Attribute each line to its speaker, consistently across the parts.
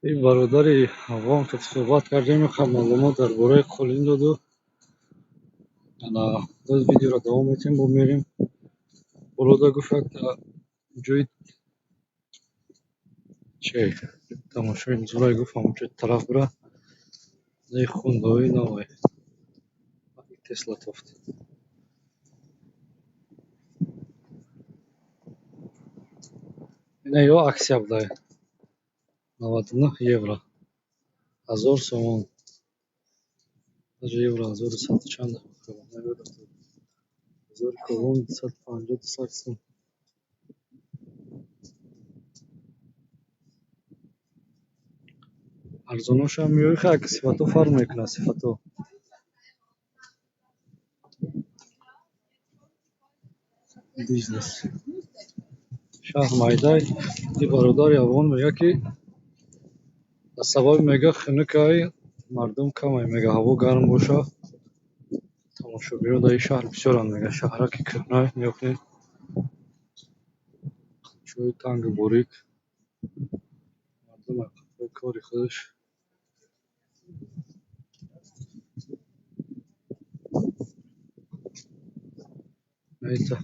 Speaker 1: این برادر هوام که صحبت کردیم خب معلومات درباره قولین داد و باز ویدیو را دوام میتیم میریم برادر گفت جوی چه تماشای زورای گفت همونجا طرف برا نه خوندوی نوی تسلا توفت اینه یا اکسیا بودای 99 евро 1000 сомон евро 1100 чанд نمیدونم 1000 کلون 150 ساکسون ارزاناش هم میوی خیلی که صفتو فرق میکنه صفتو بیزنس شهر майдай ин бародари авон мега ки аз сабаби мега хунукай мардум камай мега ҳаво гарм боша тамошобиён дар ин шаҳр бисёранд мега шаҳраки кӯҳна меёбем чӯи тангу борик мардум кори худаш айта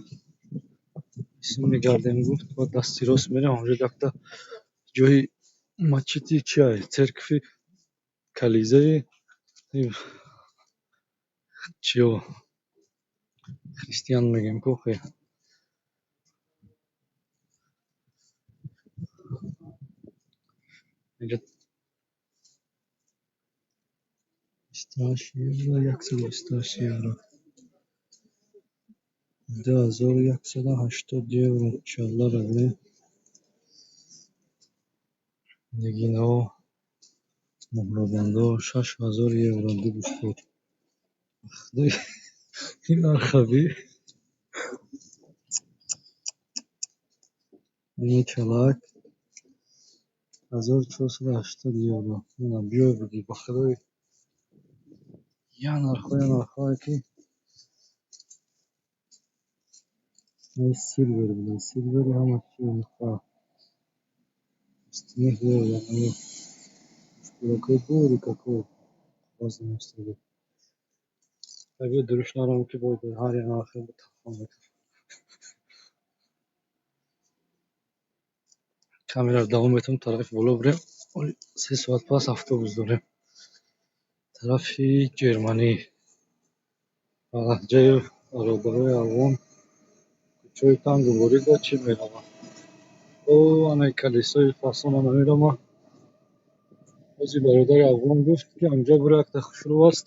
Speaker 1: исм мегардем гуфт ба дасти рост мерем онҷо якта ҷои мачити чиай церкви кализаи чиё христиан мегем кохе инҷа 28 евро 128 евро 2180 евро чаллараде нигинао муҳробандо 6000 евро ду бустур худои ин архаби ин чалак 1480 евро ина биё буди ба худои я нархое ки ин силвер буди силвери ҳама чиз муха стимих евро ин шпилакои бори какой баъзе мустаби табиё дурушнарам ки боид ҳар як нархе мутафаввит мекунад камера давом метавонем тарафи боло бирем 3 соат пас автобус дорем тарафи ҷерманӣ ҷои бародарои авон кӯчаи тангу борида чӣ меравад о ана калисои фасона намерамад бози бародари авон гуфт ки онҷо буро якта хушрӯ аст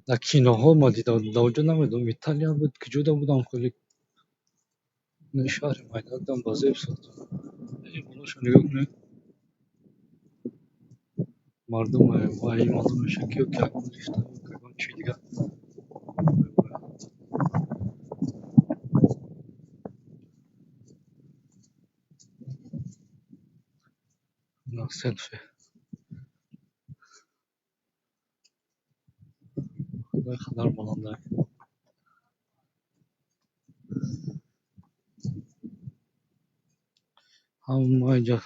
Speaker 1: дар киноҳо ма дидам дар онҷо намедонам италия буд куҷода будам хеле шаҳри майда будам ба зеб сохта болошо нигоҳ кунед мардум вай маълум мешавад ки ягон лифта ё ягон чизи дигар на селфи худай хадар баландай ҳама инҷа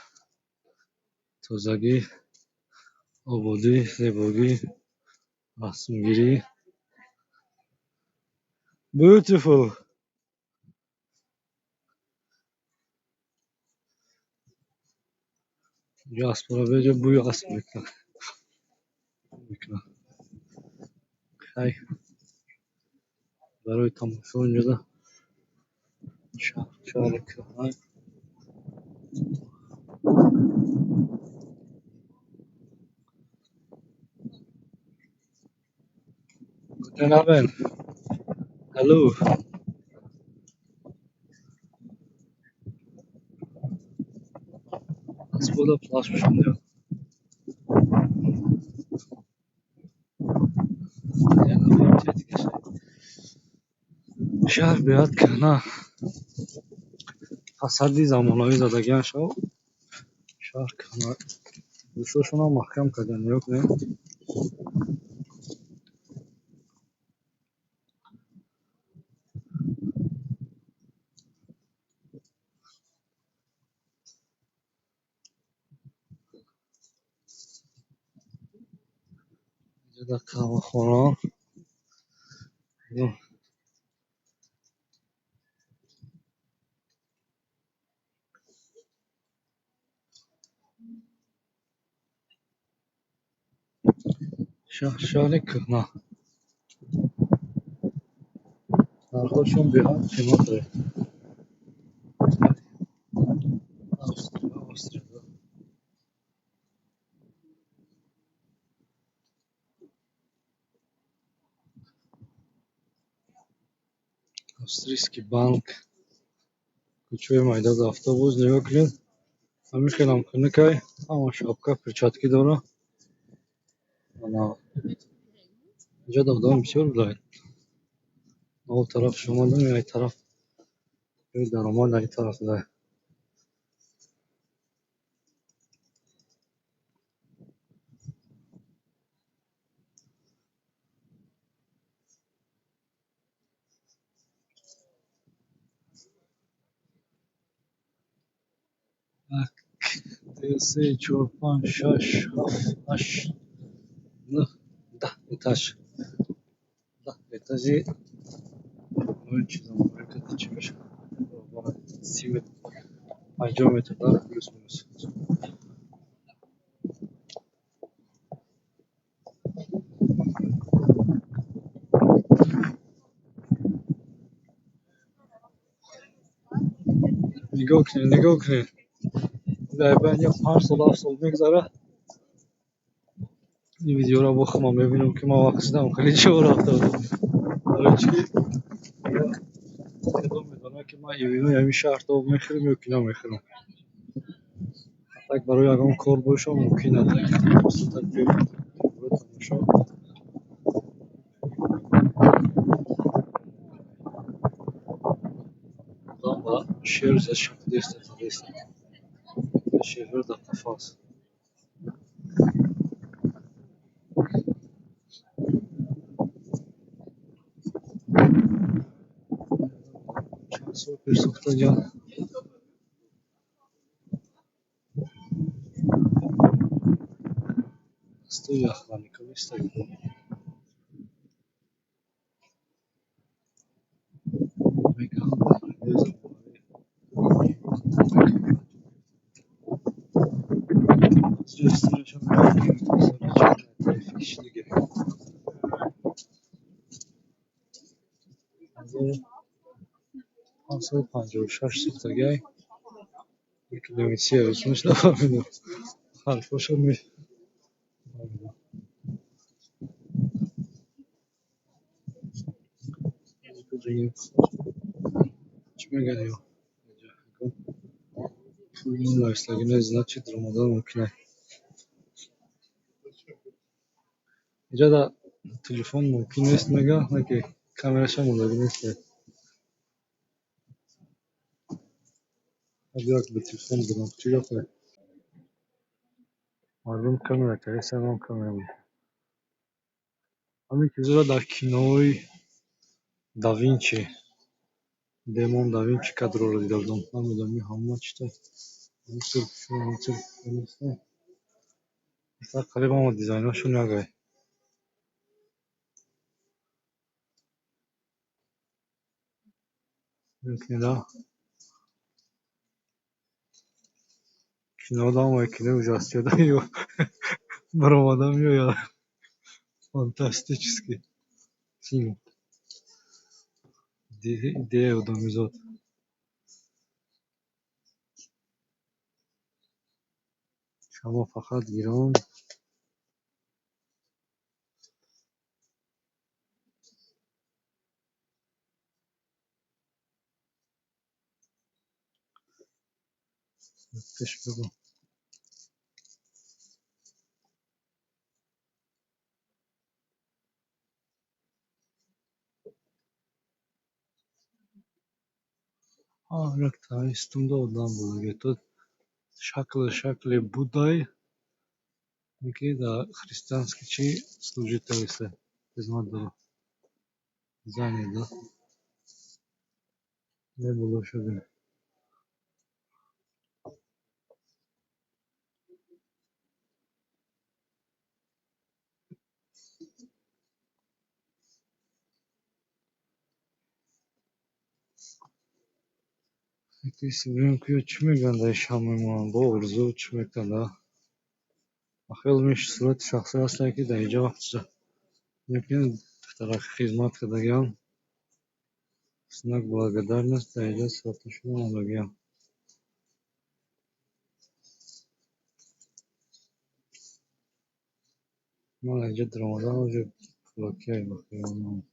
Speaker 1: тозагӣ ободӣ зебогӣ расмгирӣ beautiful инҷо аспора беҷо бӯи асп мекунад хай барои тамошо инҷода шаҳри кӯҳна Guten Abend. Hallo. Az bola plaşmışım diyor. Şehir beyat kına. Fasadî zamanavî zadagan şav. Şehir kına. Duşoşuna mahkam kadan yok ne? در قهوه خانه شهر کهنه нархошон беҳад қимат дорад. Австрийский банк, кӯчаи майда дар автобус нигоҳ кунед, ҳамин хелам хунукай, ҳама шапка, перчатки дорад. инҷо одам бисёр буданд. он тараф шумодам, ин тараф даромад дар ин тараф буданд. як, ду, се, чор, панҷ, шаш, ҳафт, ҳашт, нӯҳ, даҳ этаж. даҳ этажи ин чизам чӣ мешавад? 30 метр, 50 метр дар плюс минус. нигоҳ кунед. дар байни 5 сол 7 сол мегзарад. ин видеоро бохӯмам мебинам ки ман вақт шудам хеле ҷо рафта будам. ҳоло чӣ эъдом медонад ки ман ивинои ҳамин шаҳрро мехӯрам ё ки намехӯрам. так барои ягон кор бошам мумкин аст. хосатан тамошо ба шер зашафтест. шерҳо дар қафас. чанд сол пеш сохтагиан. стои яхланика нестагид. панҷсоду панҷоҳу шаш сохтагиай. یکی نمی‌سی اسمش نفهمیدم. حرفاشو نفهمیدم. چی میگن یا پول نایستگی نه значит рамадан мумкин аст. اینجا در تلفن ممکن نیست میگه نه که کامراش هم ملاقات نیست. اگر به تلفن بدم چی گفته؟ مردم کامرا که سلام کامرا بود. همین چیزا در کینوی داوینچی демон да Винчи кадрро дида будам. Намедонам ин ҳама чита мисл мисал қалиб ҳама дизайнашон якай. кино кино кино ужастиёда ё баромада меояд. фантастический фильм. идея одамизод. шамо фақат гирон пеш бигӯ. як таистунда одам буд. То шакли Буддай ки дар христианский чи служител ист. хизмат дорад. зане да. не боло шудем. якийсь вимкнуть, чі میگن دایش همون با ارزو چی میگن دا خیلی میشه صورت شخصی هست که در اینجا وقت میکنه طرف خدمت کردگیان سنگ благодарность در اینجا صورتشون آمدگیان ما اینجا درآمدن وجه بلاکی های بخیرم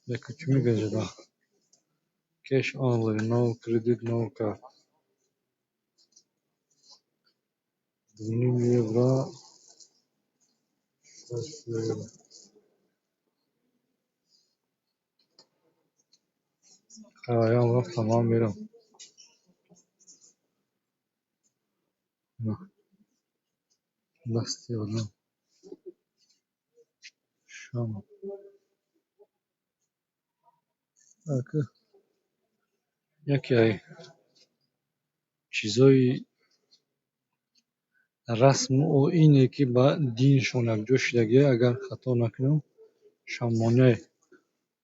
Speaker 1: یکی چی میگه جدا cash only no credit no card 2,5 евро ayağım var tamam verim nasıl diyorum şam akı یکی ای چیزای رسم و اینه که با دینشون یک جا شدگیه اگر خطا نکنم شمانه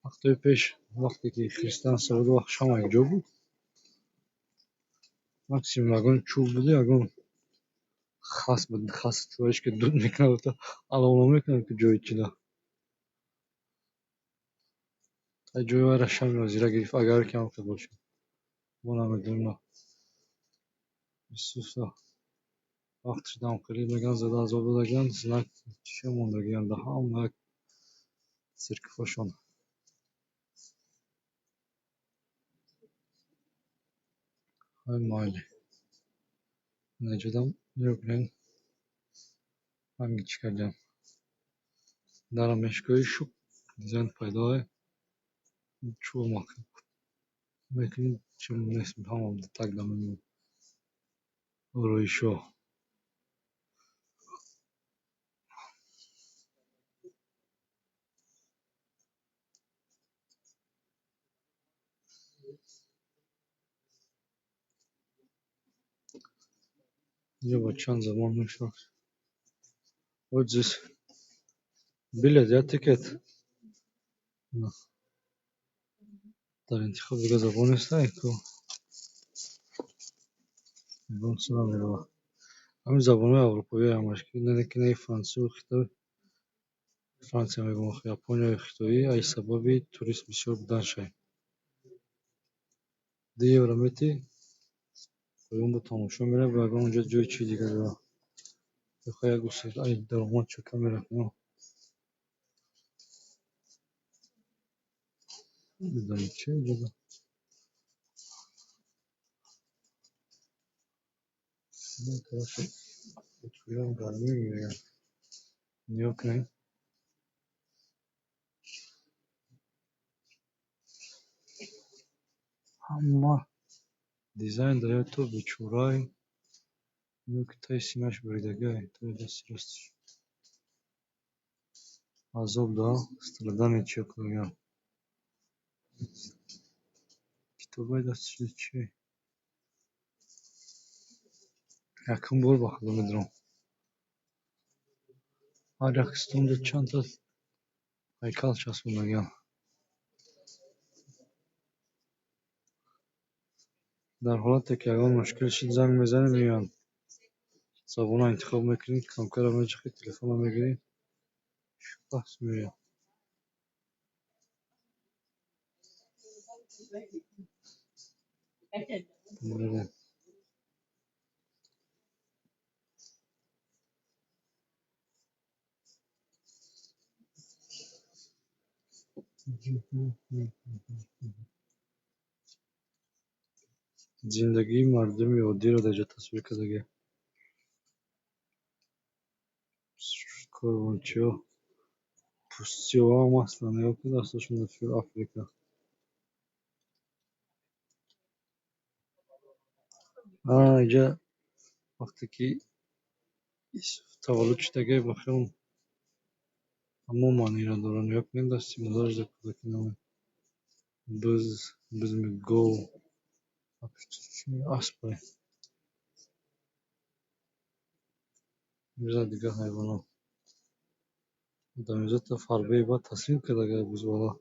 Speaker 1: وقتی پیش وقتی که خریستان سعود وقت شام یک جا بود مکسیم اگون چوب بوده اگون خاص بود خاص تویش که دود میکنه و تا علامه میکنه که جای چیده تا جای وره شم یا زیره گریف اگر که هم که باشه ما نمیدونم نه بسوسا وقتش دام قریب میگن زده از آب دگن زنک چه موندگیان ده هم نک سرکفاشون های مایلی نجدم نیوگلین hangi çıkaracağım. Dara meşgul şu dizayn paydağı çoğulmak. Belki şimdi nesmi tamam da takdamını orayı şu. Acaba çan zaman mı şu? O cüz bilet ya tiket. در انتخاب دیگه زبان است که زبان سنا میره همین زبان های اروپایی همش که نه که نه فرانسه و خیلی فرانسه میگم ژاپنیا و خیلی ای سببی توریست بسیار بودن شد دیگه ورمیتی اون با تماشا میره و اگه اونجا جای چی دیگه داره بخوای گوشه ای درآمد چه کمی رکنه بدونی چه جدا نه کارش اتفاقا گرمی میگیره نیا کنین اما دیزاین داره تو بیچورای نیا که تای سینه‌اش بریدگی توی دست راستش عذاب دا استرادن چه کنیم کتابای دستش چیه یکم بار با خودم میدرم هر یک استونده چند تا هیکل چسبوندگی در حالتی که اگر مشکل شد زنگ میزنیم میان زبان انتخاب میکنید کمکر همه چی تلفن رو میگیرید بحث میگه میره زندگی مردم عادی رو در اینجا تصویر کرده کاروانچی ها پوستی ها هم اصلا نگاه که دستشون در افریقا اینجا وقتی که تولد شدگی بخیرم همه مانی را دارن نگاه کنید دستی مدارج در کودکی نامه بز میگو اسبای میزه دیگه حیوان ها در میزه تا فربه با تصمیم کرده بز بالا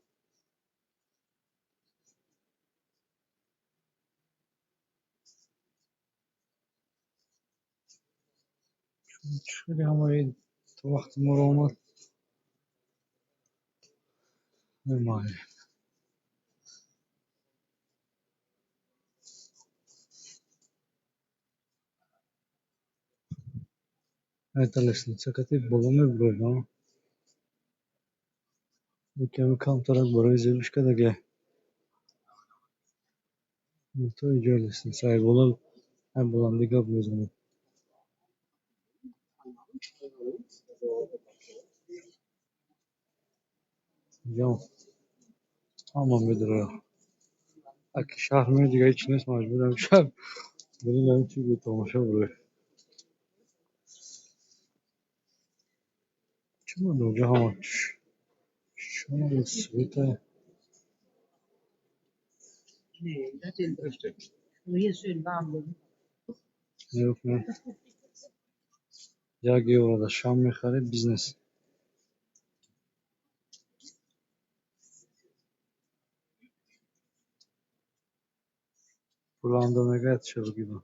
Speaker 1: خیلی همه تو وقت ما رو آمد نمایی ایتا лестница кати боло мебурой ҳа ками камтарак барои зебушка деге то иҷо лестница ай бола ай буланди гап мезанем ҷон ҳама медонад аки шаҳр меи дига ҳеҷ нест маҷбурам шаб بریم همین توی به تماشا برای چون اونجا هم شما سویت yok ne yagi orada şam میخره بیزنس پولاندا میگه چه بگیم